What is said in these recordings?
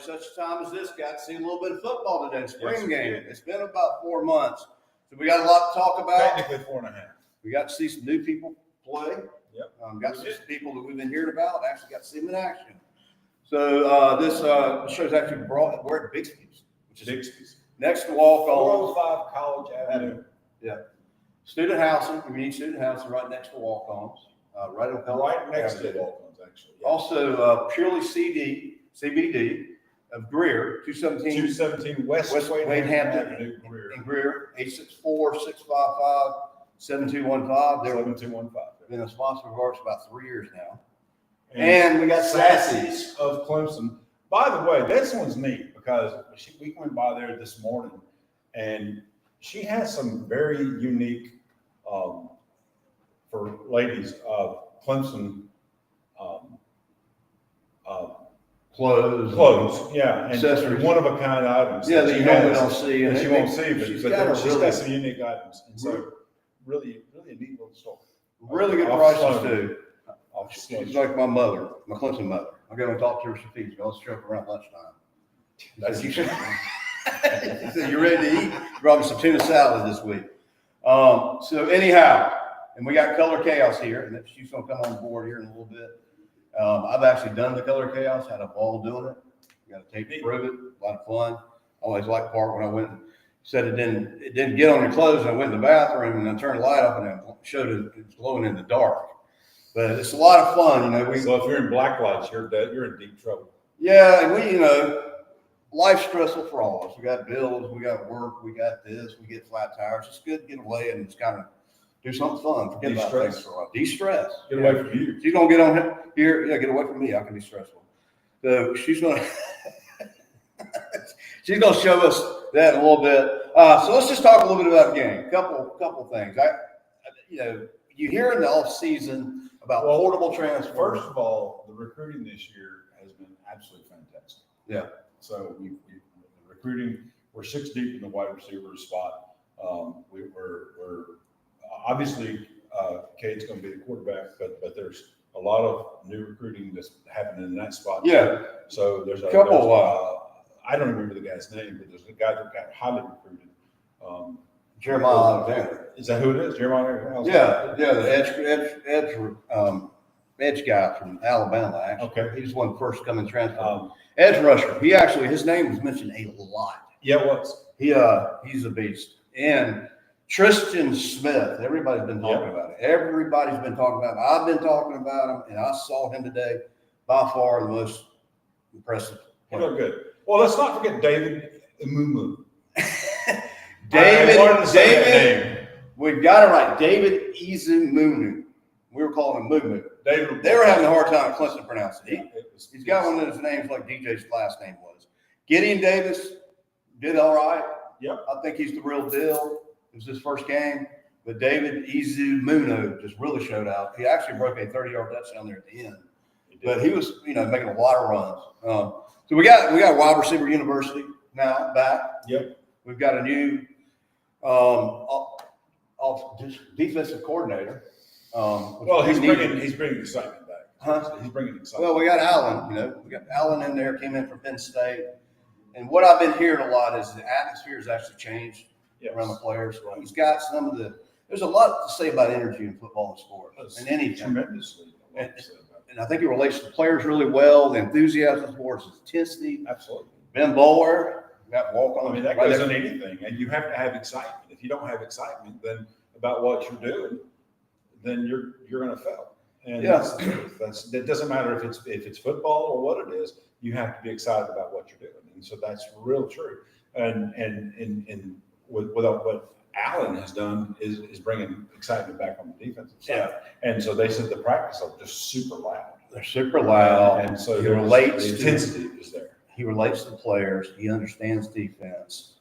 such a time as this, got to see a little bit of football today, spring Yes, game. we did. It's been about 4 months. So we got a lot to talk about. Technically 4.5. We got to see some new people play. Yep. Got to see some people that we've been hearing about, actually got to see them in action. So this show's actually we're at Bixby's, which is Bixby's. next to Walk-On. 405 College Avenue. Yeah. Student housing, we need student housing right next to Walk-Ons, right on College Right next to Avenue. Walk-Ons, actually. Yeah. Also, purely CBD of Greer, 217 217 West Wade Wade Hampton Avenue, Greer. in Greer, 864-655-7215. They've 7215. been a sponsor of ours for about 3 years now. And And we got Sassy's of Clemson. By the way, this one's neat because we went by there this morning, and she has some very unique, for ladies, Clemson clothes. Yeah, and Accessories. one of a kind items. Yeah, that that she you normally has don't see. that And you they- won't see, but she's she's got got some unique items, and so really a neat little store. really good I'll prices slow too. I'll slow She's you. like my mother, my Clemson mother. I'll go and talk to her. She feeds me. Let's show up around lunchtime. That's She said, "You ready to eat? Brought me some tuna salad this week." So anyhow, and we got Color Chaos here, and she's gonna come on board here in a little bit. I've actually done the Color Chaos, had a ball doing it. Got a tape to prove it, a lot of fun. Always liked the part when I went and said it didn't get on your clothes, and I went in the bathroom and I turned the light off and it showed it was glowing in the dark. But it's a lot of fun, So if you're in black lights, you're in deep trouble. Yeah, and life's stressful for all of us. We got bills, we got work, we got this, we get flat tires. It's good to get away and just kind of do something fun. Forget about De-stress. things for a while. De-stress. Get away from you. She's gonna get on here. Yeah, get away from me. I can be stressful. So she's gonna show us that in a little bit. So let's just talk a little bit about the game. Couple things. You hear in the off season about portable transfer. First of all, the recruiting this year has been absolutely fantastic. Yeah. So we recruiting, we're 6 deep in the wide receiver spot. We're obviously Cade's going to be the quarterback, but there's a lot of new recruiting that's happening in that spot. Yeah. So there's a Couple, I don't remember the guy's name, but there's a guy that got highly recruited. Jeremiah Alexander. Is that who it is? Jeremiah Alexander? Yeah, the edge guy from Alabama. Actually, Okay. He's one of the first coming transfer. Edge rusher. His name was mentioned a lot. Yeah, it was. He's a beast. And Tristan Smith. Everybody's been talking about it. Everybody's been talking about him. I've been talking about him, and I saw him today. By far the most impressive. He looked good. Well, let's not forget David Umumu. David, we've got it right. David Izumunu. We were calling him Mumu. David. They were having a hard time at Clemson pronouncing it. Yeah, He's got one of those names like DJ's last name was. Gideon Davis did all right. Yep. I think he's the real deal. It was his first game. But David Izumunu just really showed out. He actually broke a 30-yard touchdown there at the end. But he was, making a lot of runs. So we got wide receiver university now back. Yep. We've got a new defensive coordinator. He's bringing excitement back. Huh? He's bringing excitement. Well, we got Allen. We got Allen in there. Came in from Penn State. And what I've been hearing a lot is the atmosphere has actually changed around the players. Right. He's got some of the. There's a lot to say about energy in football and sports and anything. Tremendously. And I think it relates to the players really well. The enthusiasm towards his intensity. Absolutely. Ben Bowler, got walk on. I mean, that goes in anything, and you have to have excitement. If you don't have excitement, then about what you're doing, then you're going to fail. And that's the truth. That doesn't matter if it's football or what it is. You have to be excited about what you're doing, and so that's real true. And with what Allen has done is bringing excitement back on the defensive side. Yeah. And so they said the practice are just super loud. They're super loud, and so the intensity is there. He relates to the players. He understands defense.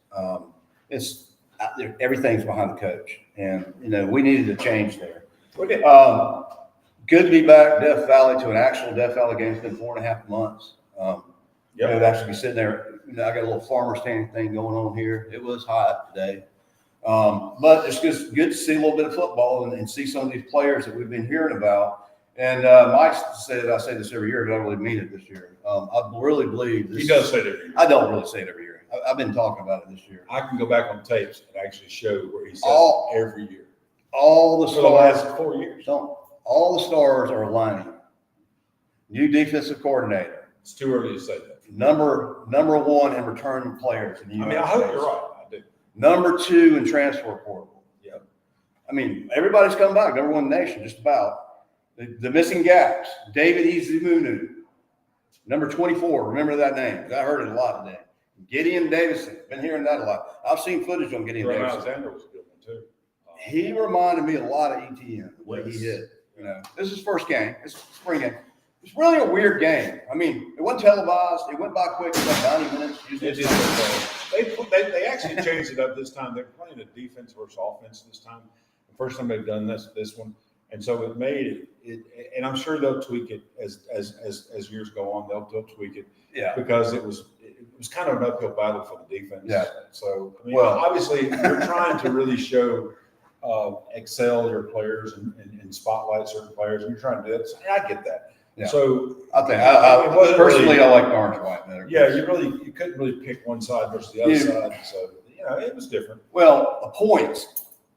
Everything's behind the coach, and we needed a change there. Good to be back Death Valley to an actual Death Valley game. It's been 4.5 months. I'd actually be sitting there. I got a little farmer standing thing going on here. It was hot today, but it's just good to see a little bit of football and see some of these players that we've been hearing about. And Mike said, I say this every year, but I don't really mean it this year. I really believe this. He does say it every year. I don't really say it every year. I've been talking about it this year. I can go back on tapes and actually show where he says All- it every year. All the For the last stars, 4 years. all the stars are aligning. New defensive coordinator, It's too early to say that. number one in returning players in the I United mean, I hope States. you're right. I do. Number 2 in transfer portal. Yep. I mean, everybody's come back. Number 1 in the nation, just about. The missing gaps. David Izumunu, number 24. Remember that name. I heard it a lot today. Gideon Davison. Been hearing that a lot. I've seen footage on Gideon Ron Davison. Alexander was a good one too. He reminded me a lot of ETN, the way Yes. he hit. You know, this is his first game. It's spring game. It's really a weird game. I mean, it wasn't televised. It went by quick. It was like 90 minutes. It is. They actually changed it up this time. They're playing a defense versus offense this time. The first time they've done this one, and so it made it. And I'm sure they'll tweak it as years go on. They'll tweak it. Yeah. Because it was kind of an uphill battle for the defense. Yeah. So I mean, Well- obviously you're trying to really show excel your players and spotlight certain players, and you're trying to do it. So, I get that. Yeah. So I think It wasn't personally, really- I like the orange white better. yeah, you couldn't really pick one side versus the other Yeah. side. So it was different. Well, the points,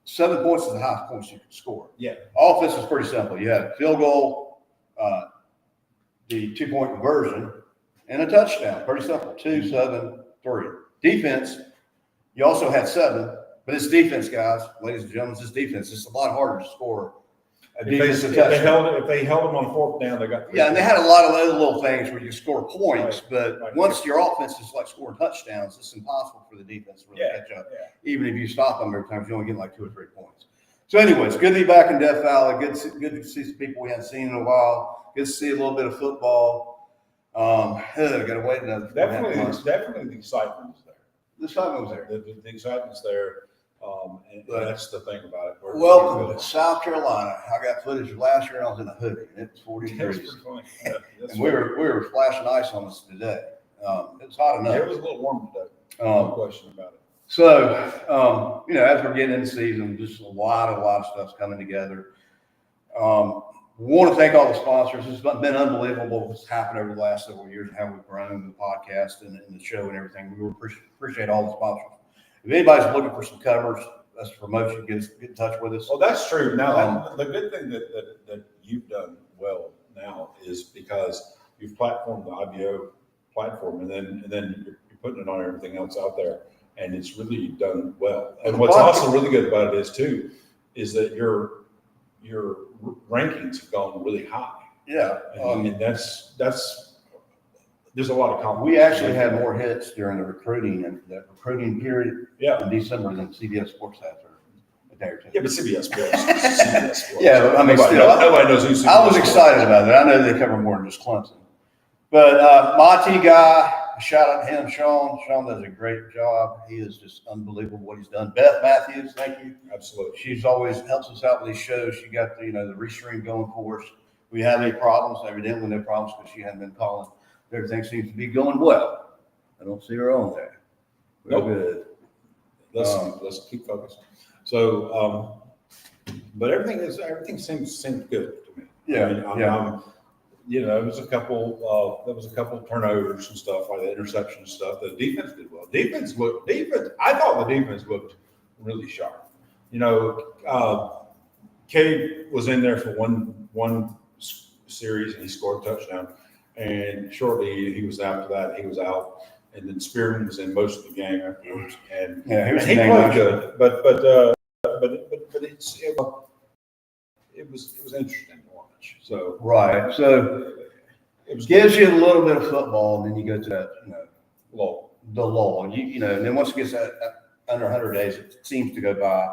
7 points is the highest points you could score. Yeah. Offense is pretty simple. You had a field goal, the 2-point conversion, and a touchdown. Pretty simple. 2, 7, 3. Defense, you also had 7, but it's defense, guys, ladies and gentlemen. It's defense. It's a lot harder to score a defensive touchdown. If they held them on 4th down, they got. Yeah, and they had a lot of other little things where you score points, but Right. once your offense is like scoring touchdowns, it's impossible for the defense to really Yeah, catch up. yeah. Even if you stop them every time, you only get like 2 or 3 points. So anyways, good to be back in Death Valley. Good to see some people we hadn't seen in a while. Good to see a little bit of football. Got to wait another 4.5 months. Definitely the excitement is there. The excitement was there. The excitement's there. And that's the thing about it. Welcome to South Carolina. I got footage of last year and I was in a hoodie and it was 40 It was degrees. pretty funny. Yeah, that's And we were flashing ice on us today. It was hot enough. it was a little warm today. No Um, question about it. So, as we're getting into season, just a lot of stuff's coming together. We want to thank all the sponsors. It's been unbelievable what's happened over the last several years and how we've grown the podcast and the show and everything. We appreciate all the sponsors. If anybody's looking for some covers, that's a promotion, get in touch with us. Well, that's true. Now, the good thing that you've done well now is because you've platformed the IBO platform, and then you're putting it on everything else out there, and it's really done well. And what's also really good about it is that your rankings have gone really high. Yeah. And that's there's a lot of confidence. We actually had more hits during the recruiting and that recruiting period Yeah. in December than CBS Sports had for a day or two. Yeah, but CBS Sports. is CBS Sports. Yeah, but I mean, nobody, still, nobody knows who CBS I was Sports excited is. about it. I know they cover more than just Clemson. But Monty guy, shout out to him, Sean. Sean does a great job. He is just unbelievable what he's done. Beth Matthews, thank you. Absolutely. She's always helps us out with these shows. She got the restream going for us. We have any problems, evidently no problems because she hadn't been calling. Everything seems to be going well. I don't see her on there. We're Nope. good. Let's keep focused. So, but everything seems good to me. Yeah, I mean, there was a couple turnovers and stuff like that, interception and stuff. The defense did well. I thought the defense looked really sharp. Cade was in there for one series and he scored a touchdown. And shortly he was after that, he was out. And then Spearman was in most of the game afterwards. And Yeah, he was he the main played guy. good, but it was interesting to watch. So Right. So it was gives you a little bit of football, and then you go to that, low. the lull. And and then once it gets under 100 days, it seems to go by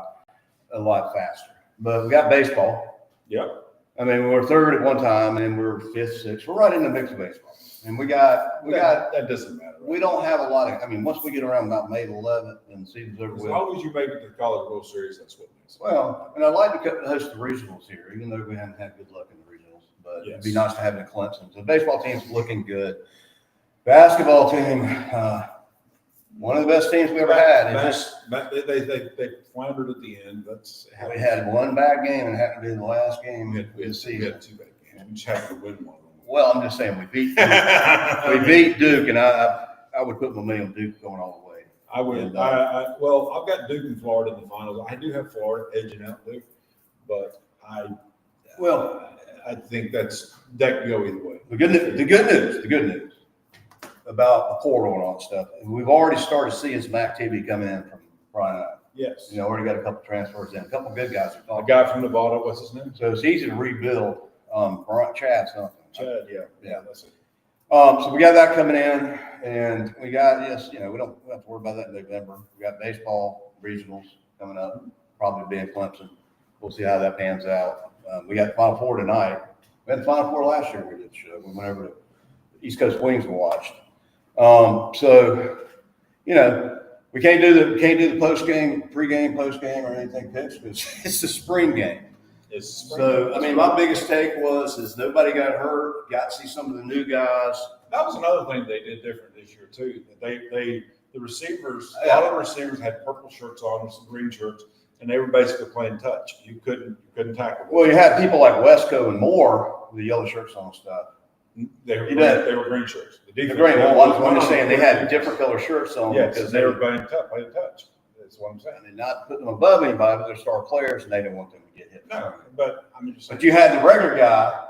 a lot faster. But we got baseball. Yep. I mean, we were third at one time, and we're fifth, sixth. We're right in the mix of baseball. And we got. That doesn't matter. We don't have a lot of. I mean, once we get around about May 11th and the season's over As with. long as you make it to the College World Series, that's what it is. Well, and I'd like to host the regionals here, even though we haven't had good luck in the regionals. But it'd be Yes. nice to have it in Clemson. So the baseball team's looking good. Basketball team, one of the best teams we ever had. They floundered at the end. We had one bad game and it happened to be the last game We of the had season. 2 bad games. We just have to win one. Well, I'm just saying, we beat Duke, and I would put my money on Duke going all the way. I would. And, Well, I've got Duke and Florida in the finals. I do have Florida edging out Duke, but I think that could go either way. The good news about the portal and all that stuff, we've already started seeing some activity coming in from Brian. Yes. You know, already got a couple transfers in, a couple good guys. A guy from Nevada, what's his name? So it's easy to rebuild. Chad something. Chad, yeah, that's it. So we got that coming in, and we got, we don't have to worry about that in November. We got baseball regionals coming up, probably being Clemson. We'll see how that pans out. We got the Final Four tonight. We had the Final Four last year. We did the show. We went over to East Coast Wings and watched. So, we can't do the post game, pre-game, post game, or anything pitched because it's the spring game. So, I mean, my biggest take is nobody got hurt, got to see some of the new guys. That was another thing they did different this year too. The receivers, a lot of the receivers had purple shirts on with some green shirts, and they were basically playing touch. You couldn't tackle them. Well, you had people like Wesco and Moore with the yellow shirts on and stuff. They were green shirts. The green. Well, I'm just saying they had different color shirts on because they were playing touch. That's what I'm saying. I mean, not putting them above anybody, but they're star players, and they didn't want them to get hit. No, but I mean, but you had the regular guy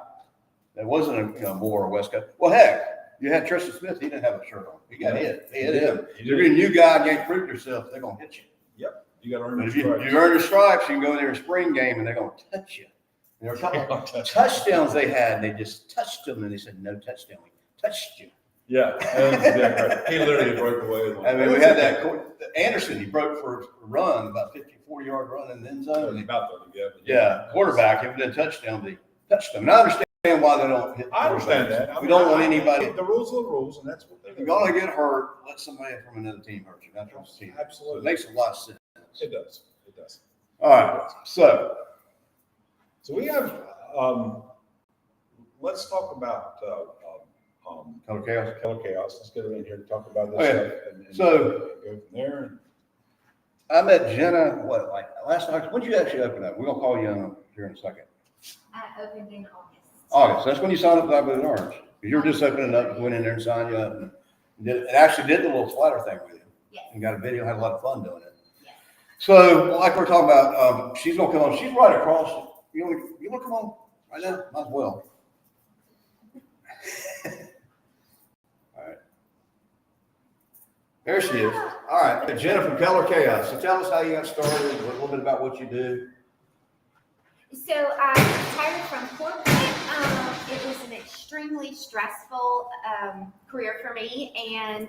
that wasn't a Moore or Wesco. Well, heck, you had Tristan Smith. He didn't have a shirt on. He got hit. They hit him. If you're a new guy and you ain't proved yourself, they're gonna hit you. Yep. You got to earn your stripes. You earn your stripes. You can go in there in a spring game, and they're gonna touch you. And there were a couple of touchdowns they had, and they just touched them, and they said no touchdown. We touched you. Yeah, he literally broke away. I mean, we had that Anderson. He broke for a run, about 40-yard run in the end zone. About 30, yeah. Quarterback. It was a touchdown. They touched them. And I understand why they don't hit. I understand that. We don't want anybody. The rules are the rules, and that's what they're. If you're gonna get hurt, let somebody from another team hurt you. That's what the team. Absolutely, so it makes a lot of sense. It does. It does. All right. So we have. Let's talk about. Color Chaos. Color Chaos. Let's get her in here to talk about this Okay. stuff and so go from there. I met Jenna, last night? When did you actually open up? We're going to call you here in a second. I opened in August. August. That's when you signed up for Blackwood Orange. Because you were just opening up, went in there and signed you up. And did the little slider thing with you. Yes. And got a video, had a lot of fun doing it. Yes. So, like we're talking about, she's going to come on. She's right across. You want to come on right now? Might as well. There she is. All right, Jenna from Color Chaos. So tell us how you got started, a little bit about what you do. So I retired from corporate. It was an extremely stressful career for me, and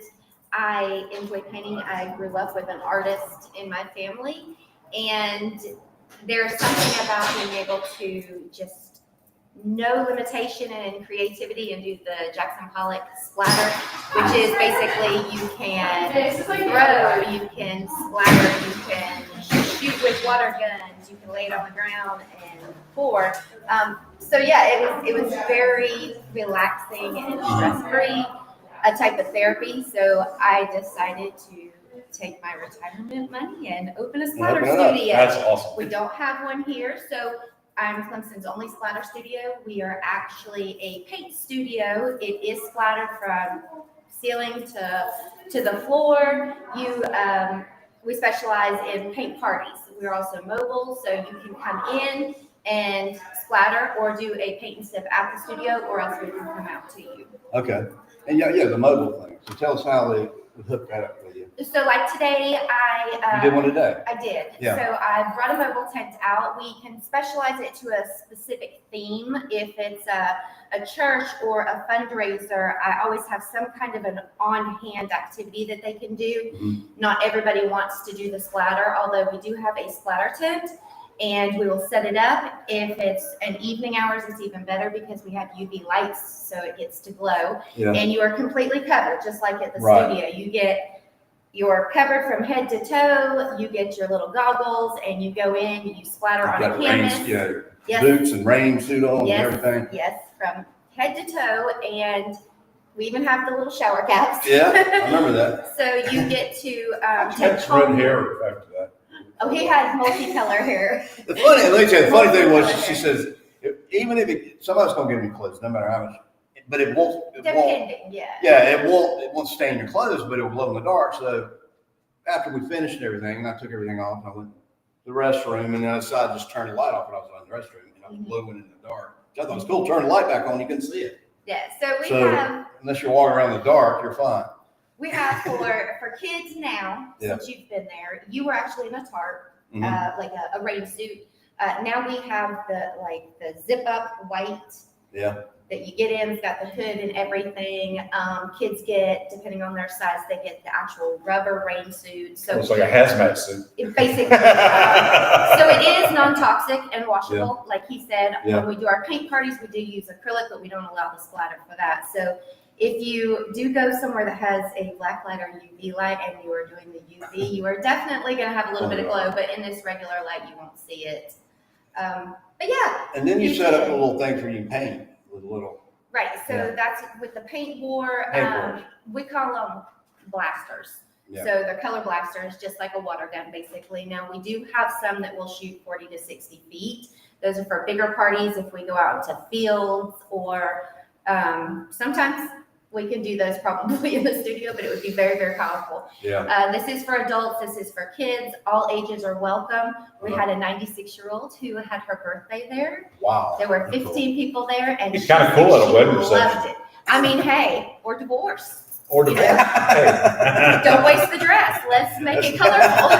I enjoy painting. I grew up with an artist in my family, and there's something about being able to just no limitation in creativity and do the Jackson Pollock splatter, which is basically you can throw, you can splatter, you can shoot with water guns, you can lay it on the ground and pour. So yeah, it was very relaxing and stress-free, a type of therapy. So I decided to take my retirement money and open a splatter studio. That's awesome. We don't have one here, so I'm Clemson's only splatter studio. We are actually a paint studio. It is splattered from ceiling to the floor. We specialize in paint parties. We're also mobile, so you can come in and splatter or do a paint and sip at the studio, or else we can come out to you. Okay. And yeah, the mobile thing. So tell us how they would hook that up with you. So like today, you did one today. I did. Yeah. So I brought a mobile tent out. We can specialize it to a specific theme. If it's a church or a fundraiser, I always have some kind of an on-hand activity that they can do. Mm-hmm. Not everybody wants to do the splatter, although we do have a splatter tent. And we will set it up. If it's an evening hours, it's even better because we have UV lights, so it gets to glow. Yeah. And you are completely covered, just like at the Right. studio. You're covered from head to toe. You get your little goggles, and you go in and you splatter on Got a canvas. yes. Boots and rain suit on Yes. and everything. Yes, from head to toe, and we even have the little shower caps. Yeah, I remember that. So you get to take That's red home. hair after that. Oh, he has multicolor hair. The funny thing was, she says, even if somebody's gonna give me clothes, no matter how much, but it won't, Depending, yeah. yeah, it won't stain your clothes, but it'll glow in the dark. So after we finished everything, and I took everything off, and I went to the restroom, and then I decided to just turn the light off when I was in the restroom, and I was glowing in the dark. I thought it was cool. Turn the light back on, you couldn't see it. Yeah, so we So have unless you're walking around in the dark, you're fine. for kids now, Yeah. since you've been there, you were actually in a tarp, Mhm. like a rain suit. Now we have the zip up white. Yeah. That you get in, it's got the hood and everything. Kids get, depending on their size, they get the actual rubber rain suit. So It's like a hazmat suit. it basically, so it is non-toxic and washable, like he said. Yeah. When we do our paint parties, we do use acrylic, but we don't allow the splatter for that. So if you do go somewhere that has a black light or UV light and you are doing the UV, you are definitely going to have a little bit of glow, but in this regular light, you won't see it. But yeah. And then you set up a little thing for you to paint with a little. Right, so Yeah. that's with the paint bore, Paintballs. we call them blasters. Yeah. So they're color blasters, just like a water gun, basically. Now, we do have some that will shoot 40 to 60 feet. Those are for bigger parties if we go out into fields, or sometimes we can do those probably in the studio, but it would be very, very powerful. Yeah. This is for adults, this is for kids. All ages are welcome. We had a 96-year-old who had her birthday there. Wow. There were That's 15 cool. people there, and It's she kinda said cool at a she wedding loved reception. it. I mean, hey, or divorce. Or the hey. Don't waste the dress. Let's make it colorful.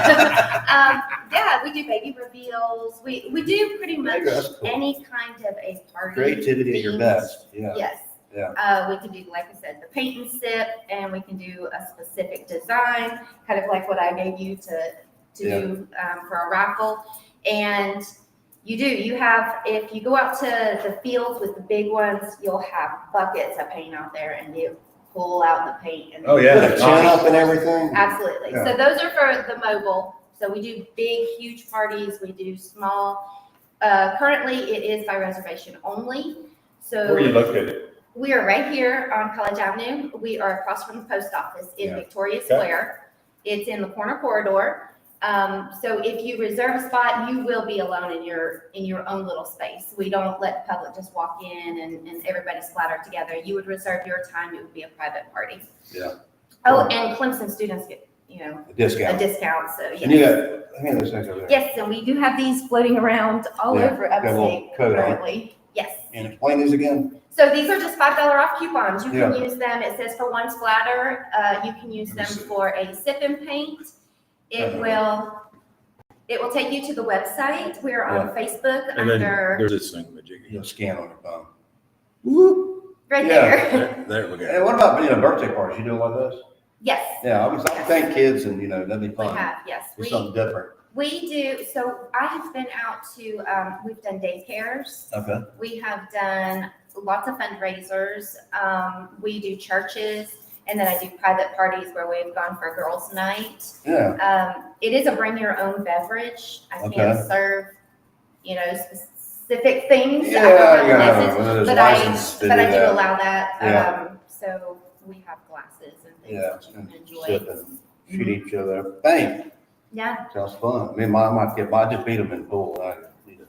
Yeah, we do baby reveals. We do pretty much Maybe that's cool. any kind of a party. Creativity at your themed. be Yeah. Yes. Yeah. We can do, like I said, the paint and sip, and we can do a specific design, kind of like what I gave you to Yeah. do for a raffle. And you have, if you go out to the fields with the big ones, you'll have buckets of paint out there, and you pull out the paint. And Oh, yeah. Put a chin up and everything. Absolutely. Yeah. So those are for the mobile. So we do big, huge parties. We do small. Currently, it is by reservation only. So Where are you located? we are right here on College Avenue. We are across from the post office in Yeah. Victoria Okay. Square. It's in the corner corridor. So if you reserve a spot, you will be alone in your own little space. We don't let the public just walk in and everybody splatter together. You would reserve your time. It would be a private party. Yeah. Oh, and Clemson students get, A a discount. discount. So yes. And you got, I mean, those things over there. Yes, and we do have these floating around all Yeah, over got a little upstate code on it. currently. Yes. And explain these again. So these are just $5 off coupons. You can Yeah. use them. It says for one splatter. You can use Let me them see. for a sip and paint. It will take you to the website. We're on Facebook And then under there's this thing, Majiggy. You'll scan on your phone. Whoop. right yeah. there. There we go. And what about, birthday parties? You do like this? Yes, Yeah, I thank kids and, that'd be we fun. have. Yes, Do something different. we do. So I have been out to. We've done daycares. Okay. We have done lots of fundraisers. We do churches, and then I do private parties where we've gone for a girls' night. Yeah. It is a bring your own beverage. I Okay. can't serve, specific things. Yeah, I don't have yeah, the license, one of those but licenses to but I do do that. allow that. Yeah. So we have glasses and things Yeah, that you and can enjoy. sip and shoot each other up. Bang. Yeah. Sounds fun. I mean, I just beat them in the pool. I need to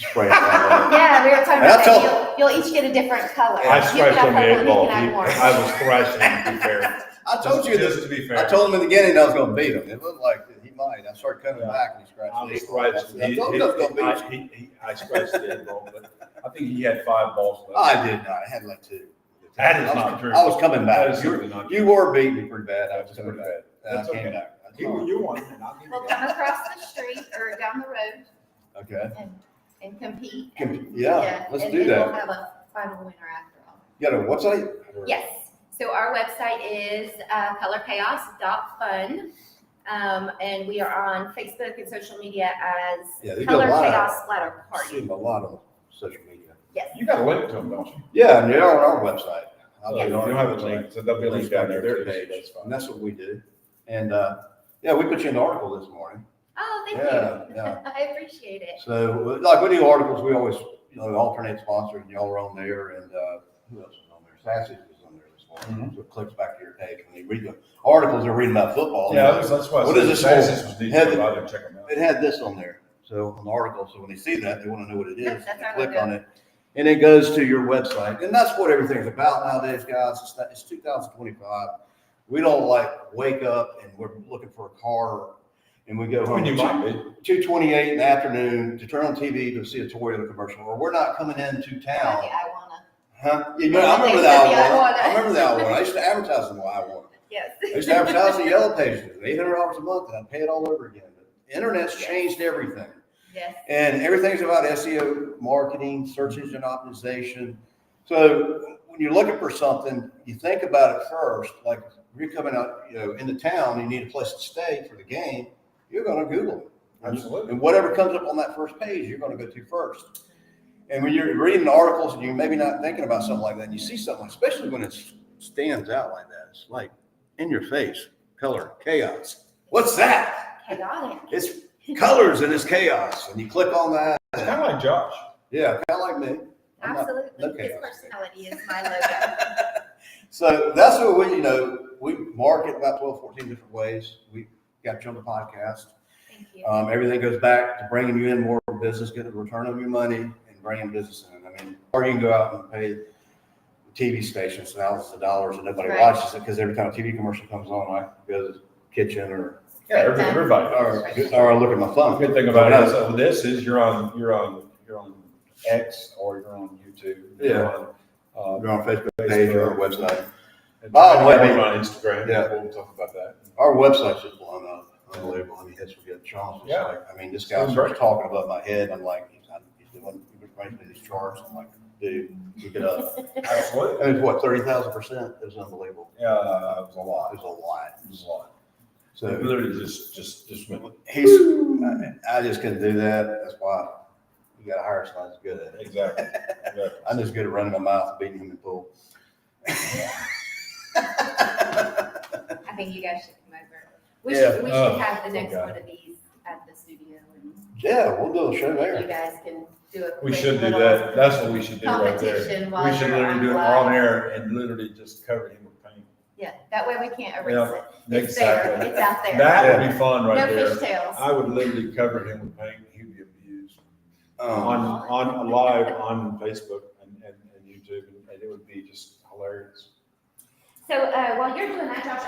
spray it around. Yeah, we were talking And I about told- that. You'll each get a different color. I You can scratched have on the purple, eight you ball. can have orange. I was thrashing him, to be fair. I told you Just this. to be I fair. told him in the beginning I was going to beat him. It looked like he might. I started coming Yeah. back and he scratched I the was eight ball. I thrashing. said, I told you I was going to beat you. I scratched the eight ball, but I think he had 5 balls left. I did not. I had like 2. That is I was- not true. I was coming That back. is simply not true. You were beating me pretty bad. I was That's coming pretty back. bad. And That's I came okay. back. You won, and I'll give you We'll that. come across the street or down the road Okay. and compete. Yeah, let's and do then We'll that. have a final winner after all. You got a website? Yes. So our website is colorchaos.fun. And we are on Facebook and social media as Yeah, they do a Color lot. Chaos Splatter I see Party. them a lot on social media. Yes. You got a link to them, don't you? Yeah, and they're on our website. You don't have a link, so there'll be a link down there. Their too, so page. That's fine. And that's what we do. And, yeah, we put you in the article this morning. Oh, thank Yeah, you. yeah. I appreciate it. So, like, we do articles, we always, alternate sponsors, and y'all are on there, and, who else is on there? Sassy's was on there this morning. So it clicks back to your page when they read the articles, they're reading about football. Yeah, that's why. I What said is this Sassy's for? was detailed. I didn't check them out. It had this on there, so on the article, so when they see that, they want to know what it is. Yep, that's They our click logo. on it, and it goes to your website. And that's what everything's about nowadays, guys. It's 2025. We don't like wake up and we're looking for a car and we go I home mean, you might be. 2:28 in the afternoon to turn on TV to see a Toyota commercial, or we're not coming into town. I wanna. Huh? You know, I remember the Iwana. I remember the Iwana. I used to advertise in the Iwana. Yes. I used to advertise in Yellow Pages, $800 a month, and I'd pay it all over again. The internet's changed everything. Yes. And everything's about SEO, marketing, search engine optimization. So when you're looking for something, you think about it first. Like if you're coming out, into town, you need a place to stay for the game, you're going to Google it. Absolutely. And whatever comes up on that first page, you're going to go to first. And when you're reading articles and you're maybe not thinking about something like that, and you see something, especially when it stands out like that, it's like in your face, color, chaos. What's that? Chaotic. It's colors and it's chaos. And you click on that. It's kind of like Josh. Yeah, kind of like me. I'm not- Absolutely. no His chaos. personality is my logo. So that's what we market about 12, 14 different ways. We got you on the podcast. Thank you. Everything goes back to bringing you in more business, getting a return on your money, and bringing business in. I mean, or you can go out and pay TV stations thousands of dollars and nobody Right. watches it because every time a TV commercial comes on, I go to the kitchen or Yeah, everybody. I look at my The phone. good thing about it is, with this is you're on X or you're on YouTube. Yeah. On, You're on Facebook page or our website. and By the way, we're on Instagram. yeah. We'll talk about that. Our website's just blown up. Unbelievable. I mean, that's what good. Charles was Yeah. like, this guy Sounds starts great. talking above my head. I'm like, he was writing me these charts. I'm like, dude, look it up. Absolutely. And it's what, 30,000%? It was unbelievable. Yeah, it was a lot. It was a lot. It was a lot. So Literally just went. I just couldn't do that. That's why you gotta hire someone that's good at it. Exactly. I'm just good at running my mouth and beating him in pool. I think you guys should come over. We Yeah. should Oh, have the next okay. one of these at the studio, and Yeah, we'll do a show you there. guys can do a. We quick should do little that. That's what we should do right there. competition while We should you're literally on do it live. on air and literally just cover him with paint. Yeah, that way we can't erase Yeah, it. It's there, Exactly. it's out there. That would be fun No right there. fishtails. I would literally cover him with paint. He'd be abused Um, on live on Facebook and YouTube, and it would be just hilarious. So, while you're doing that, Josh,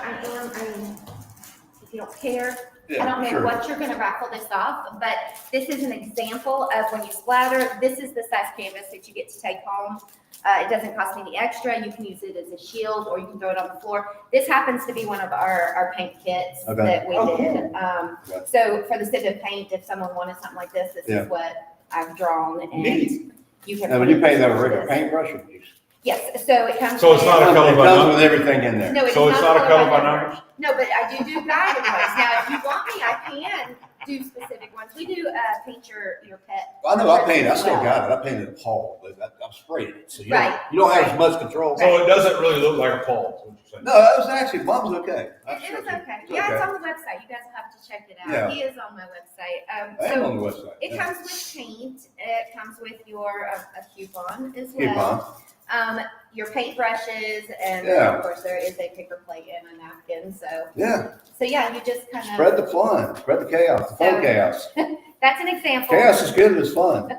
if you don't care, I yeah, don't know sure. what you're gonna raffle this off, but this is an example of when you splatter, this is the size canvas that you get to take home. It doesn't cost any extra. You can use it as a shield or you can throw it on the floor. This happens to be one of our paint kits Okay. that we Oh, did. Okay. So for the Civ Paint, if someone wanted something like this, this Yeah. is what I've drawn and Neat. you can. Now, when you paint that with a put regular this. paintbrush, or you- Yes, so it comes. So it's not a with- color it by comes number? with everything in there. No, So it's not a color by number. numbers? No, but I do guided ones. Now, if you want me, I can do specific ones. We do paint your pet. I know I painted, I as still well. got it. I painted a Paul, but I'm spraying it. So Right. you don't have as much control. So it doesn't really look like a pole, is what you're saying. No, that was actually, mine was okay. It was okay. It's Yeah, it's okay. on the website. You guys will have to check it out. Yeah. He is on my website. I am So on the website. it yeah. comes with paint. It comes with your a coupon as well. Coupon. Your paint brushes, and Yeah. of course there is a paper plate and a napkin. So Yeah, yeah, you just kind of spread the fun, spread the chaos, the fun So- chaos. that's an example. Chaos is good, it's fun.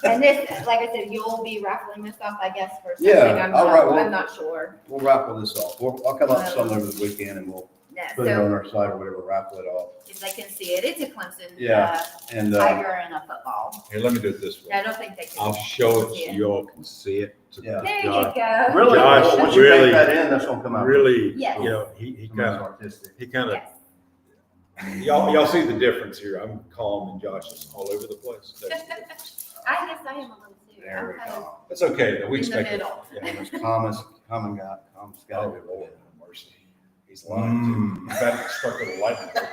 And this, like I said, you'll be raffling this off, I guess, for something. Yeah, I'm all not, right, well- I'm not sure. We'll raffle this off. I'll come up with something over the weekend and we'll Yeah, put it so on our site or whatever, raffle it off. if they can see it, it's a Clemson Yeah. And, tiger and a football. Here, let me do it this way. I don't think they can. I'll show it see so y'all can see it. Yeah. There you Josh- go. really, Josh, once you really- paint that in, that's gonna come out. Really, Yes. you know, he Nice kind of, artistic. Yes. y'all see the difference here. I'm calm and Josh is all over the place. I guess I am a little too. There I'm we kind of go. That's okay, though. We in the expect it. middle. Yeah. There's Thomas, common guy, Thomas guy. Oh, Lord have mercy. He's lying too. He's about to struck with a lightning bolt.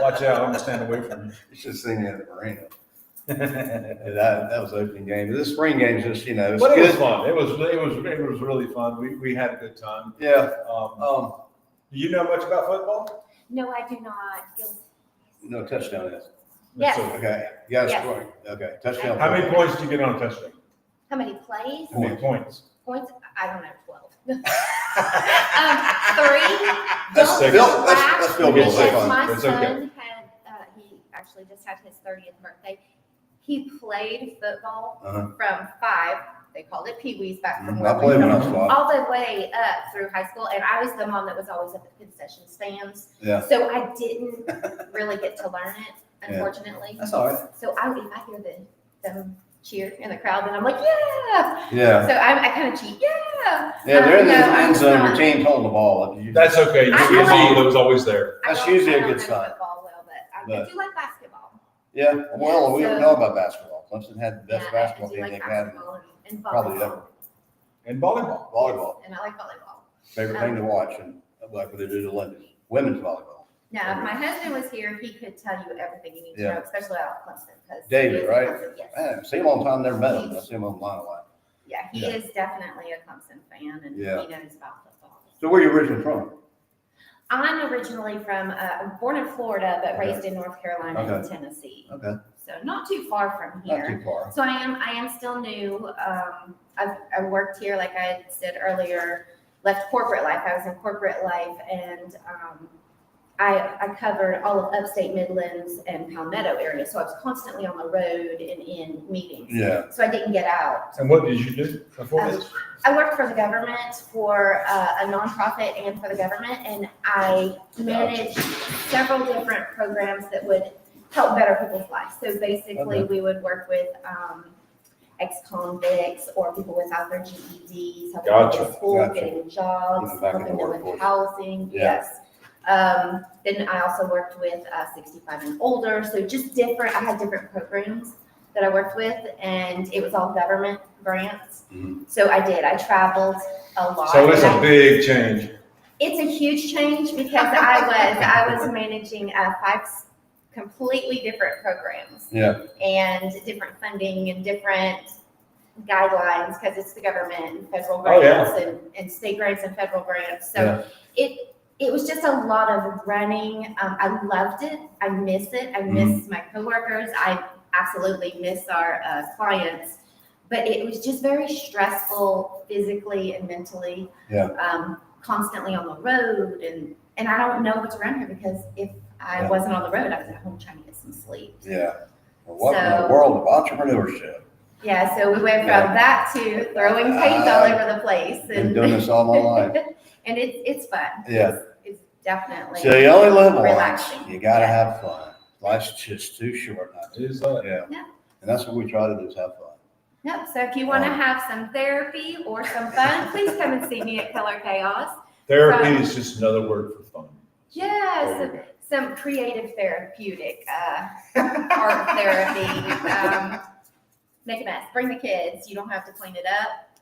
Watch out, I'm gonna stand away from You should have seen it at the arena. you. That was opening game. This spring game is just, it's But it was good. fun. It was really fun. We had a good time. Yeah. Do you know much about football? No, I do not. No touchdown is. Yes. Okay. You got to Yes. score. Okay. Touchdown. How many points did you get on a touchdown? How many plays? How many points? Points? I don't know, 12. 3. That's Don't sick. Let's laugh, field goal. It's because fun. my It's okay. son had, he actually just had his 30th birthday. He played football Uh-huh. from 5. They called it Pee Wee's back from I played when I was five. all the way up through high school, and I was the mom that was always at the concession stands. Yeah. So I didn't really get to learn it, unfortunately. That's all right. So if I hear them cheer in the crowd, then I'm like, yeah. Yeah. So I kind of cheat, yeah. Yeah, they're in the No, I'm end zone, not. your team's holding the ball. That's okay. I Your like- mom that was always there. I That's don't- usually I a don't good know sign. football well, but I But- do like basketball. Yeah, well, we don't So- know about basketball. Clemson had the best Yeah, basketball I do team like they've had basketball and probably volleyball. ever. And volleyball. Volleyball, And I like volleyball. favorite thing to watch, and like what they do to Lindy's. Women's volleyball. Now, if my husband was here, he could tell you everything you need to Yeah. know, especially about Clemson. 'Cause David, he is a right? Clemson- Yes. Man, I see him all the time, never met him. I see him online a lot. Yeah, he Yeah. is definitely a Clemson fan, and Yeah. he knows about football. So where are you originally from? I'm originally I'm born in Florida, but Okay. raised in North Carolina and Okay. Tennessee. Okay, So not too far from not here. too far. So I am still new. I worked here, like I said earlier, left corporate life. I was in corporate life, and I covered all of upstate Midlands and Palmetto area. So I was constantly on the road and in meetings. Yeah, So I didn't get out. And what did you do before this? I worked for the government, for a nonprofit and for the government, and I managed several different programs that would help better people's lives. So basically, Okay. we would work with ex-convicts or people without their GEDs, helping them Gotcha, with school, gotcha. getting jobs, Getting back in helping the them with workforce. housing. Yeah. Yes. Then I also worked with 65 and older. So just I had different programs that I worked with, and it was all government grants. Mhm. So I traveled a lot. So it's and a big change. it's a huge change because I was managing 5 completely different programs yeah, and different funding and different guidelines because it's the government and federal Oh, yeah. grants and state grants and federal grants. So yeah, it was just a lot of running. I loved it. I miss it. I miss my coworkers. I absolutely miss our clients. But it was just very stressful physically and mentally. Yeah. Constantly on the road, and I don't know what's around here because if I Yeah. wasn't on the road, I was at home trying to get some sleep. yeah. Well, welcome to So- the world of entrepreneurship. Yeah, so we went from Yeah. that to throwing paint all over the place, Been and doing this all my life. and it's fun. Yeah. It's definitely So you only live once. relaxing. You gotta Yeah. have fun. Life's just too short not to. Is that? Yeah. Yeah. And that's what we try to do is have fun. Yep. So if you want to have some therapy or some fun, please come and see me at Color Chaos. Therapy From- is just another word for fun. Yes, There you go. some creative therapeutic art therapy. Make a mess. Bring the kids. You don't have to clean it up.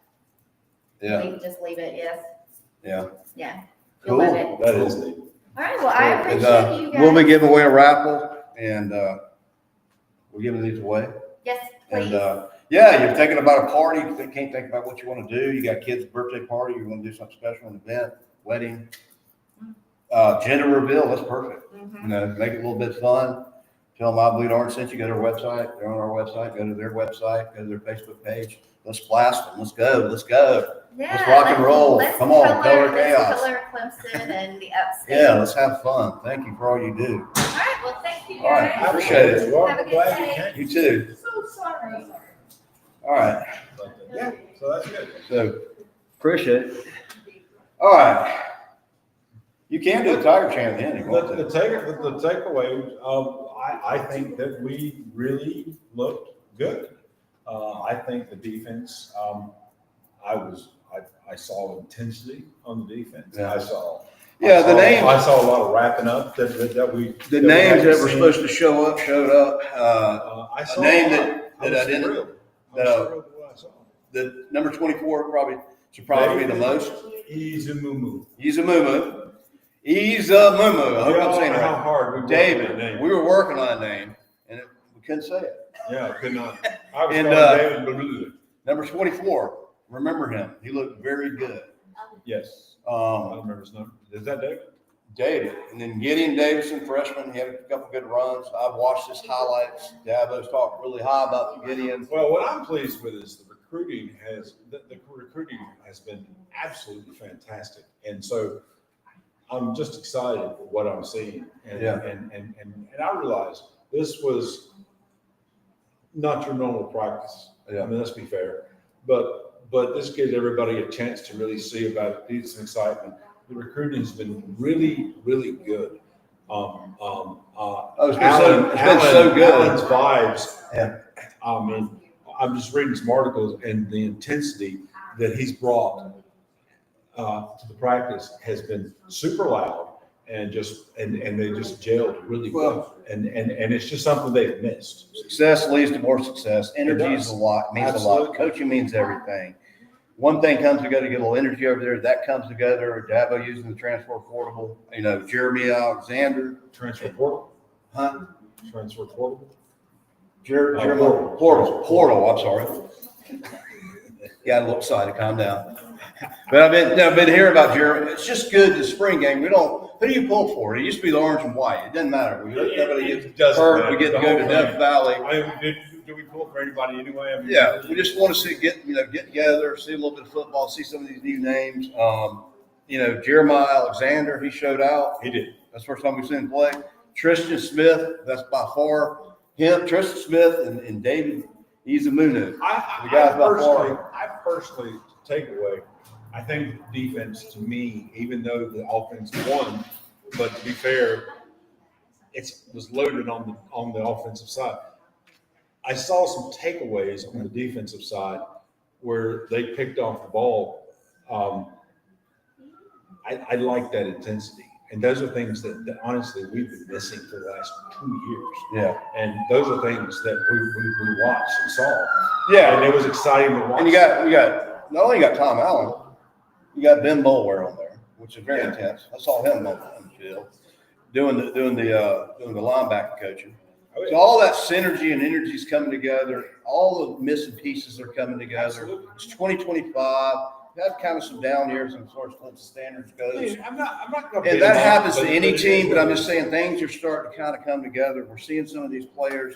Yeah, Just leave it. Yes. yeah. Yeah. You'll love it. That is neat. All right. Well, I And, appreciate you guys. We'll be giving away a raffle and, we're giving these away. Yes, please. And, yeah, you're thinking about a party, you can't think about what you want to do. You got kids' birthday party, you want to do something special, an event, wedding, gender reveal, that's perfect. Mhm. You know, make it a little bit fun. Tell them I Bleed Orange sent you, go to their website, they're on our website, go to their website, go to their Facebook page. Let's blast them, let's go, let's go. Yeah, rock and roll. let's Come on, Color let's Chaos. color Clemson and the upstate. Yeah, let's have fun. Thank you for all you do. All right. Well, thank you All right, guys. appreciate it. Well, Have a good glad you day. came. You too. So sorry. All right, Yeah, so that's good. so appreciate it. All right. You can do a Tiger chant then if you want The to. takeaway, I think that we really looked good. I think the defense, I saw intensity on the defense. Yeah. I saw a lot of wrapping up that we. The names that were seen. supposed to show up showed up. I saw name a that- lot. I that I was didn't- thrilled. I that, was thrilled with what I saw. The number 24 probably surprised me the most. Izumumu. Izamumu. Izamumu. I hope I'm saying it How right. hard we worked on that David. name. We were working on that name and we couldn't say it. Yeah, I could not. I was And, calling David. Blah, blah, blah. Number 24. Remember him. He looked very good. Yes, I don't Um, remember his number. Is that David? David, and then Gideon Davison, freshman, he had a couple good runs. I've watched his highlights. Dabo's talked really high about Gideon. Well, what I'm pleased with is the recruiting has been absolutely fantastic. And so I'm just excited for what I'm seeing. And, Yeah. and I realized this was not your normal practice. Yeah. I mean, let's be fair. But this gives everybody a chance to really see about it, see some excitement. The recruiting has been really, really good. It's been so good. Alan's vibes. Yeah. I mean, I'm just reading some articles, and the intensity that he's brought to the practice has been super loud, and they just gelled really well. And it's just something they've missed. Success leads to more success. Energy It is does. a lot, means a Absolutely. lot. Coaching means everything. One thing comes together, get a little energy over there. That comes together. Dabo using the transfer portable. Jeremy Alexander. Transfer portal. Huh? Transfer portal. Jeremy Portal. Portal. I'm sorry. Got a little excited. Calm down. But I've been hearing about Jeremy. It's just good. The spring game. Who do you pull for? It used to be the orange and white. It doesn't matter. Nobody gets hurt. We get to go to Death Valley. Do we pull for anybody anyway? I mean, Yeah, we just want to get together, see a little bit of football, see some of these new names. Jeremiah Alexander, he showed out. He did. That's the first time we've seen him play. Tristan Smith, that's by far him. Tristan Smith and David Izamunu. I personally take away. I think the defense, to me, even though the offense won, but to be fair, it was loaded on the offensive side. I saw some takeaways on the defensive side where they picked off the ball. I like that intensity. And those are things that honestly we've been missing for the last 2 years. Yeah. And those are things that we watched and saw. Yeah. And it was exciting to watch. And you got not only you got Tom Allen, you got Ben Mulware on there, which is very intense. I saw him on the field doing the linebacker coaching. So all that synergy and energy is coming together. All the missing pieces are coming together. Absolutely. It's 2025. We've had kind of some down years as far as Clemson standards goes. I'm not going And that happens to any team, but I'm just saying things are starting to kind of come together. We're seeing some of these players.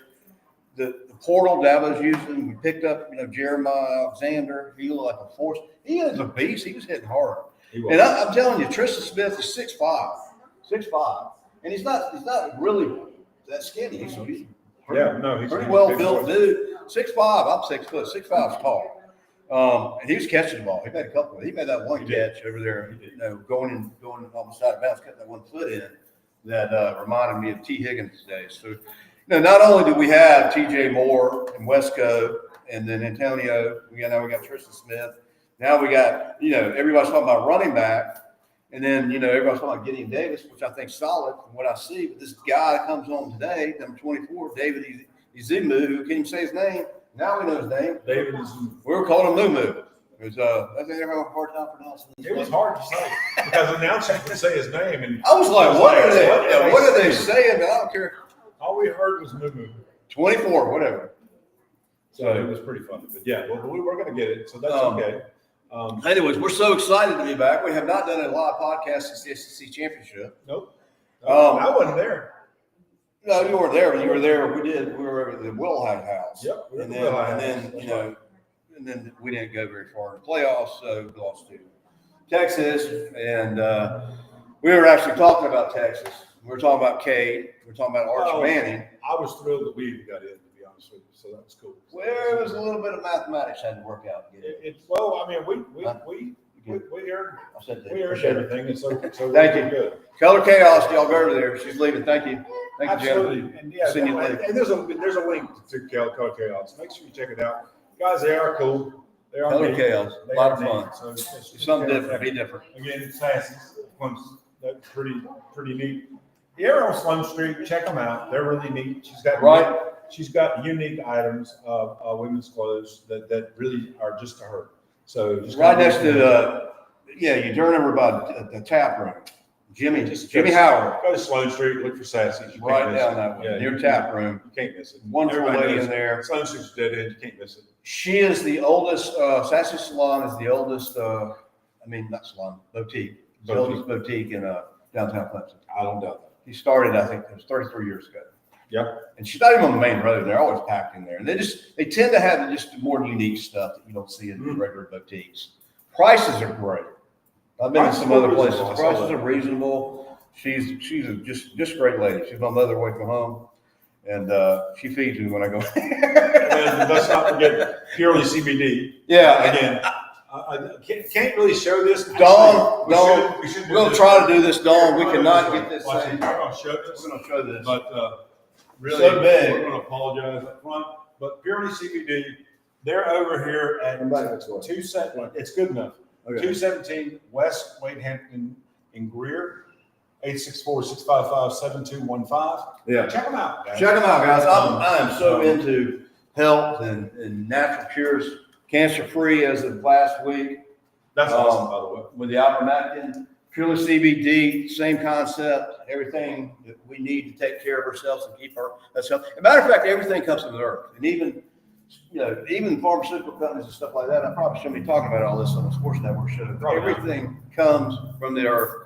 The portal Dabo's using, we picked up, Jeremiah Alexander. He looked like a force. He is a beast. He was hitting hard. And I'm telling you, Tristan Smith is 6'5", and he's not really that skinny. So he's pretty well built dude. 6'5", I'm 6 foot. 6'5" is tall. And he was catching the ball. He made a couple. He made that one catch over there, going on the side of bounds, cutting that 1 foot in. That reminded me of T. Higgins today. So, not only do we have T.J. Moore and Wesco, and then Antonio, now we got Tristan Smith. Now we got, everybody's talking about running back, and then everybody's talking about Gideon Davis, which I think solid from what I see. But this guy that comes on today, number 24, David Izimu, who can't even say his name. Now we know his name. David Izimu. We were calling him Mumu. I think they're having a hard time pronouncing his name. It was hard to say because announcers would say his name, and I was like, what are they saying? I don't care. all we heard was Mumu. 24, whatever. So it was pretty fun. But yeah, well, we were going to get it, so that's okay. Anyways, we're so excited to be back. We have not done a live podcast since the SEC championship. Nope. I wasn't there. No, you weren't there, but you were there. We were over at the Wilhite house. Yep. And then we didn't go very far in the playoffs, so we lost to Texas. And we were actually talking about Texas. We were talking about Cade. We were talking about Arch Manning. I was thrilled that we even got in, to be honest with you. So that was cool. Well, it was a little bit of mathematics had to work out. Well, I mean, we earned I said that. we earned everything, and so Thank we're you. good. Color Chaos, y'all go over there. She's leaving. Thank you. Thank you, Jim. Absolutely, and yeah, Send you a link. and there's a link to Color Chaos. Make sure you check it out, guys. They are cool. They are Color neat. Chaos, a They lot are of neat. fun. So It's something different. Be different. Again, it's Sassy. That's pretty neat. Yeah, on Sloan Street. Check them out. They're really neat. She's got unique items of women's clothes that really are just to her. So just Right next to you turn over by the tap room. Jimmy Howard, Go to Sloan Street. Look for Sassy. You right can't miss down it. that way, Yeah, near tap room. You can't miss it. Wonderful Everybody lady knows in there. Sloan Street's dead end. You can't miss it. She is the oldest. Sassy Salon is the oldest. Not salon, boutique. The oldest boutique in downtown Clemson. I don't doubt that. He started, I think, it was 33 years ago. Yep. And she's not even on the main road. They're always packed in there. And they tend to have just more unique stuff that you don't see in regular boutiques. Prices are great. I've been in some other places. Prices are reasonable. She's a just great lady. She's my mother away from home. And she feeds me when I go. And let's not forget Purely CBD. Yeah. Again, I can't really show this. Dawn, We Dawn, should we're gonna try to do this, Dawn. We cannot get this Watch thing. it. We're gonna show this. We're gonna show this. But really, So big. we're gonna apologize up front. But Purely CBD, they're over here at Come back next door. 217. It's good enough. Okay. 217 West Wade Hampton in Greer. 864-655-7215. Yeah. Check them out, guys. Check them out, guys. I am so into health and natural cures, cancer-free as of last week. That's awesome, by the way. With the ivermectin, purely CBD, same concept, everything that we need to take care of ourselves and keep ourselves. As a matter of fact, everything comes from the earth. And even, even pharmaceutical companies and stuff like that, I probably shouldn't be talking about all this on the Sports Network show. Probably not. Everything comes from the earth.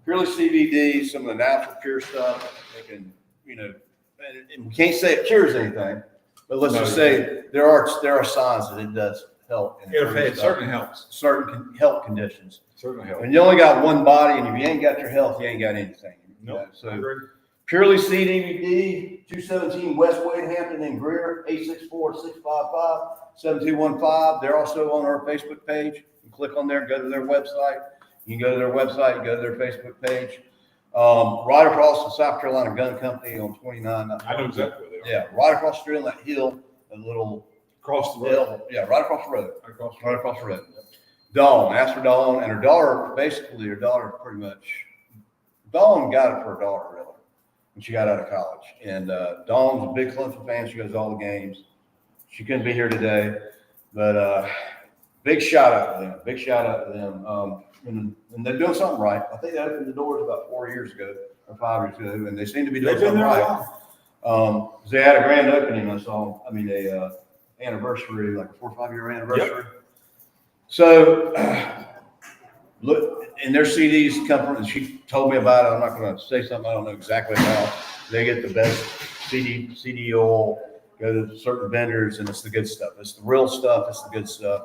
Purely CBD, some of the natural pure stuff. They can, and we can't say it cures anything, but let's just say there are signs that it does help. It certainly helps. Certain health conditions. Certainly helps. And you only got one body, and if you ain't got your health, you ain't got anything. Nope. So I agree. Purely CBD, 217 West Wade Hampton in Greer, 864-655-7215. They're also on our Facebook page. You can click on there, go to their website. You can go to their website, go to their Facebook page. Right across the South Carolina Gun Company on 29. I know exactly where they are. Yeah, right across the street on that hill, a little Across the road. hill. Yeah, right across the road. Across the Right road. across the road. Dawn, asked for Dawn, and her daughter, basically her daughter pretty much, Dawn got it for her daughter really, when she got out of college. And Dawn's a big Clemson fan. She goes to all the games. She couldn't be here today, but big shout out to them. Big shout out to them. And they're doing something right. I think they opened the doors about 4 years ago or 5 years ago, and they seem to be doing They've been something there a right. while. They had a grand opening. I saw. A anniversary, like a 4 or 5 year anniversary. So look, and their CDs come from. And she told me about it. I'm not going to say something I don't know exactly about. They get the best CD oil. Go to certain vendors, and it's the good stuff. It's the real stuff. It's the good stuff.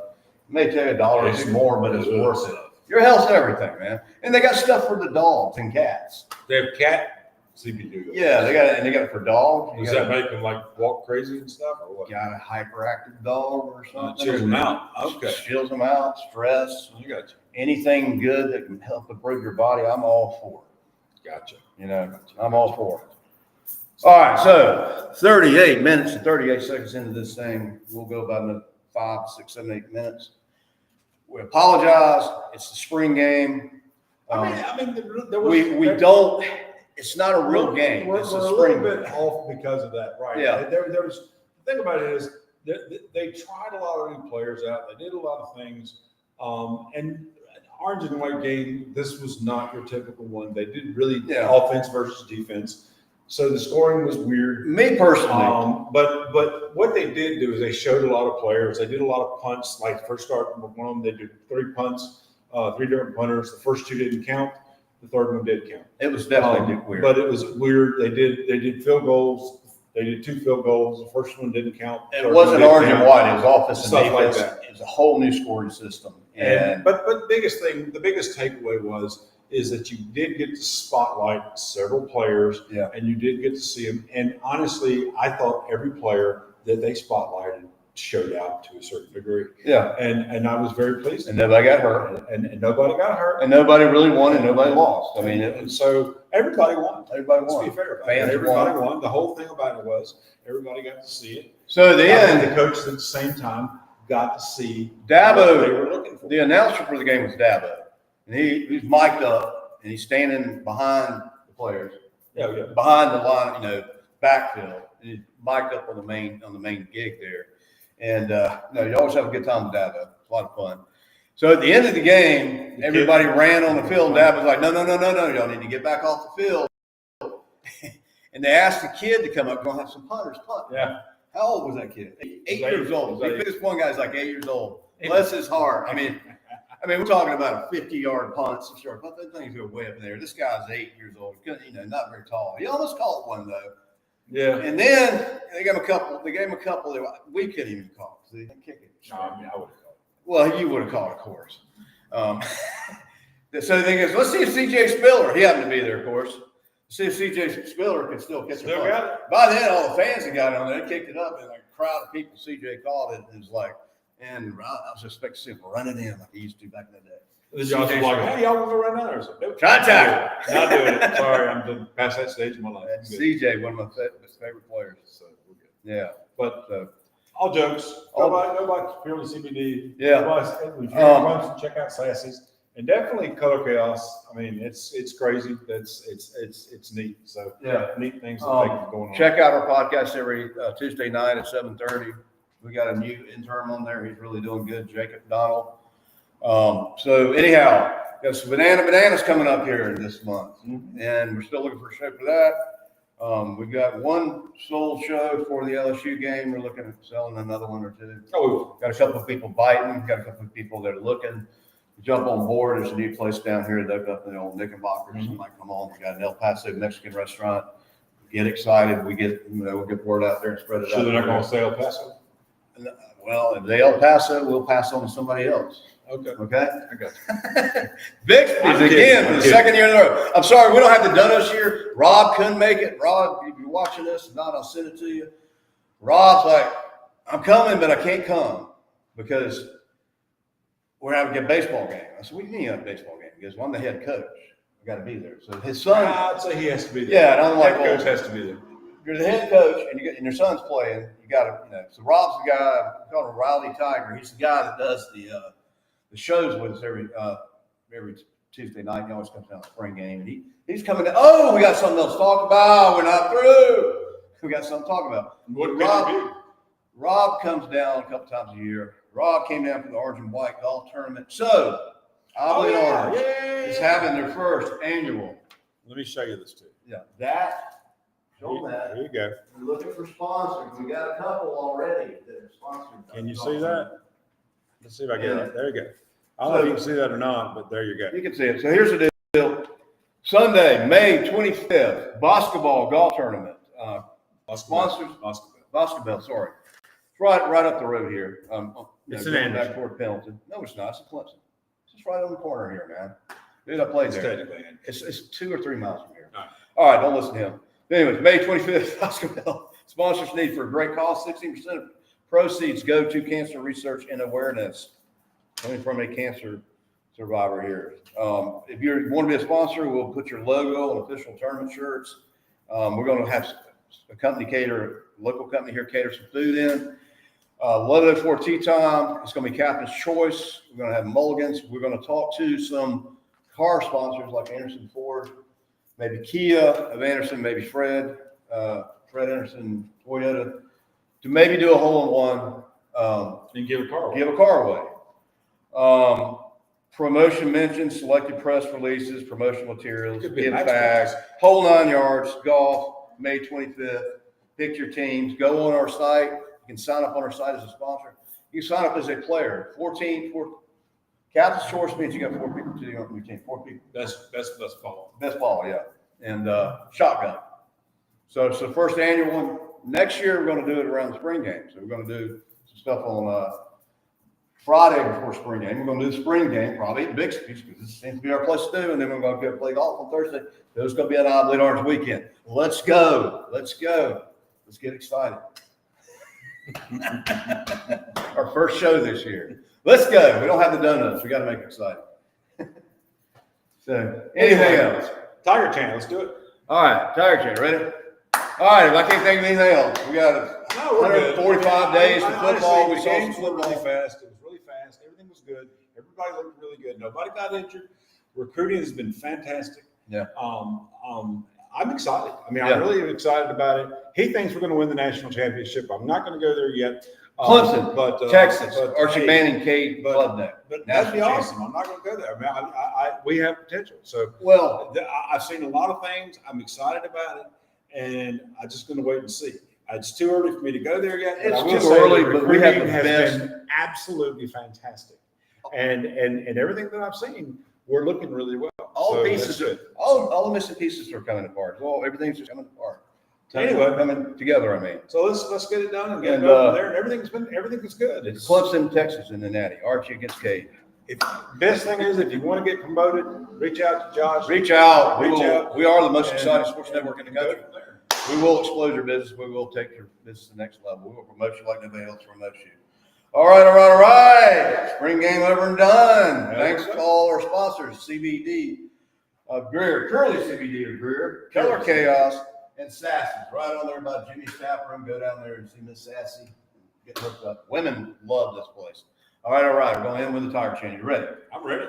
It may take $1 or two more, but it's worth it. Your health's everything, man. And they got stuff for the dogs and cats. They have cat CBD. Yeah, they got it for dogs. You Does got that make them like walk crazy and stuff or what? got a hyperactive dog or something. Chills them out. Okay. Chills them out, stress, I got you. anything good that can help improve your body, I'm all for Gotcha. it. I'm all for it. All right, so 38 minutes and 38 seconds into this thing. We'll go about another 5, 6, 7, 8 minutes. We apologize. It's the spring game. We don't. It's not a real game. We're It's a a little spring bit game. off because of that, right? Yeah. The thing about it is they tried a lot of new players out. They did a lot of things. And orange and white game, this was not your typical one. They did really offense versus defense. So the scoring was weird. Me personally, But what they did do is they showed a lot of players. They did a lot of punts. Like first start with one of them, they did 3 punts, 3 different punters. The first 2 didn't count. The third one did count. it was definitely weird. But it was weird. They did field goals. They did 2 field goals. The first one didn't count. The It third wasn't one did orange and count. white. It was offense and Stuff like defense. that. It was a whole new scoring system. And But the biggest takeaway is that you did get to spotlight several players, Yeah. and you did get to see them. And honestly, I thought every player that they spotlighted showed out to a certain degree. yeah, And I was very pleased. and nobody got hurt, And nobody got hurt. and nobody really won, and nobody lost. I mean, And so everybody won. everybody Let's be won. fair about Fans it. Everybody won. won. The whole thing about it was everybody got to see it. So at the And end, the coaches at the same time got to see Dabo- what they were looking for. the announcer for the game was Dabo, and he's mic'd up, and he's standing behind the players, Yeah. behind the line, backfield, and he's mic'd up on the main gig there. And you always have a good time with Dabo. It's a lot of fun. So at the end of the game, everybody ran on the field, and Dabo's like, no, y'all need to get back off the field. And they asked the kid to come up, go have some punters punt. Yeah. How old was that kid? 8 years old. Was eight. This one guy's like 8 years old. Bless his heart. I mean, we're talking about a 50-yard punt, 60-yard punt. That thing's going way up in there. This guy's 8 years old. Not very tall. He almost caught one though. Yeah. And then they gave him a couple. That we couldn't even call. So they didn't kick it. No, I mean, I would have called. Well, you would have called, of course. So the thing is, let's see if CJ Spiller. He happened to be there, of course. See if CJ Spiller can still catch Still a got punt. By then, all the fans had got on there. They kicked it up, and like a crowd of people. CJ called it, and it was like, and I was expecting to see him run it in like he used to back in the day. The Josh was like, hey, y'all want to go right now? I was like, nope. Try tackle. Not doing it. Sorry, I'm past that stage of my life. And CJ, one of my favorite players. So we're good. Yeah. But So, all jokes. Go by purely CBD. Yeah. Go by, if you're going to check out Sassy's. And definitely Color Chaos. I mean, it's crazy. It's neat. So yeah. neat things that they got going on. Check out our podcast every Tuesday night at 7:30. We got a new intern on there. He's really doing good, Jacob Donald. So anyhow, got some bananas coming up here this month, and we're still looking for a show for that. We've got one sold show for the LSU game. We're looking at selling another one or two. Oh, Got a couple of people biting. Got a couple of people that are looking. Jump on board. There's a new place down here dug up in the old Knickerbockers. Might come on. We got an El Paso Mexican restaurant. Get excited. We'll get word out there and spread it out. so they're not going to say El Paso? Well, if they El Paso, we'll pass on to somebody else. Okay. Okay? I got you. Bixby's I'm again kidding. for the second year in a row. I'm sorry, we don't have the donuts here. Rob couldn't make it. Rob, if you're watching this, if not, I'll send it to you. Rob's like, I'm coming, but I can't come because we're having a baseball game. I said, what do you mean you have a baseball game? Because I'm the head coach. I got to be there. So his son. I'd say he has to be there. Yeah, and I'm like, Head coach has to be there. You're the head coach, and and your son's playing. You got to, So Rob's the guy. We call him Rowdy Tiger. He's the guy that does the shows with us every Tuesday night. He always comes down to the spring game, and he's coming down. Oh, we got something else to talk about. We're not through. We got something to talk about. What Rob comes down a couple times a year. Rob came down for the Orange and White Golf Tournament. So, Oblate Orange is having their first annual. Let me show you this too. Yeah, that. Show that. Here you go. We're looking for sponsors. We got a couple already that are sponsored. Can you see that? Let's see if I get it. There you go. I don't know if you can see that or not, but there you go. You can see it. So here's the deal. Sunday, May 25th, basketball golf tournament. Sponsors. Basketball, sorry. It's right up the road here. It's in going Anderson. back toward Pendleton. No, it's not. It's in Clemson. It's just right on the corner here, man. Dude, I played It's there. technically in. It's 2 or 3 miles from here. All right. All right, don't listen to him. But anyways, May 25th, basketball. Sponsors need for a great cause. 16% of proceeds go to cancer research and awareness. Coming from a cancer survivor here. If you want to be a sponsor, we'll put your logo on official tournament shirts. We're going to have a company local company here cater some food in. 11:04 tea time. It's going to be Captain's Choice. We're going to have mulligans. We're going to talk to some car sponsors like Anderson Ford, maybe Kia of Anderson, maybe Fred Anderson Toyota, to maybe do a hole-in-one. And give a car away. Give a car away. Promotion mentions, selected press releases, promotional materials, Could be a gift match bags, prize. whole 9 yards, golf, May 25th. Pick your teams. Go on our site. You can sign up on our site as a sponsor. You can sign up as a player. 14. Captain's Choice means you got 4 people to your team. 4 people. That's ball. Best ball, yeah. And shotgun. So it's the first annual one. Next year, we're going to do it around the spring game. So we're going to do some stuff on Friday before spring game. We're going to do the spring game probably at Bixby's because this seems to be our place to do. And then we're going to go play golf on Thursday. So it's going to be an Oblate Orange weekend. Let's go. Let's go. Let's get excited. Our first show this year. Let's go. We don't have the donuts. We got to make it exciting. So anything else? Tiger Channel, let's do it. All right, Tiger Chain, ready? All right, if I can't think of anything else, we got No, we're good. 145 days for football. Honestly, We the saw games some went really football. fast. It was really fast. Everything was good. Everybody looked really good. Nobody got injured. Recruiting has been fantastic. Yeah. I'm excited. I mean, Yeah. I'm really excited about it. He thinks we're going to win the national championship. I'm not going to go there yet. Clemson, but Texas, but, Archie hey, Manning, Cade but- Klubnik. But that'd be National awesome. I'm not going to go there. I mean, we have potential. So Well, I've seen a lot of things. I'm excited about it, and I'm just going to wait and see. It's too early for me to go there yet. But It's I will too say early, the but we have recruiting the has best- been absolutely fantastic, and everything that I've seen, we're looking really well. all So pieces, that's good. all the missing pieces are coming apart. Well, everything's just coming apart. Anyway. coming together. I mean, So let's get it done and get And, it done there. And everything was good. it's Clemson, Texas in the Natty. Archie against Cade. Best thing is, if you want to get promoted, reach out to Josh. Reach out. Reach out. We are the most And- exciting sports network in the go country. from there. We will explode your business. We will take your business to the next level. We will promote you like nobody else promotes you. All right, all right, all right. Spring game over and done. Thanks to all our sponsors, CBD of Greer, Curly CBD of Greer, Keller Chaos, and Sassy's. Right on there by Jimmy's Tap Room. Go down there and see Miss Sassy. Get hooked up. Women love this place. All right, all right. We're going to end with the tire change. You ready? I'm ready.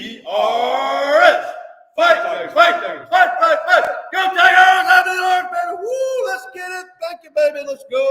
CLEMSONTIGERS. Fight, Tigers, fight, Tigers, fight, fight, fight. Go Tigers! Happy New York, baby. Woo, let's get it. Thank you, baby. Let's go.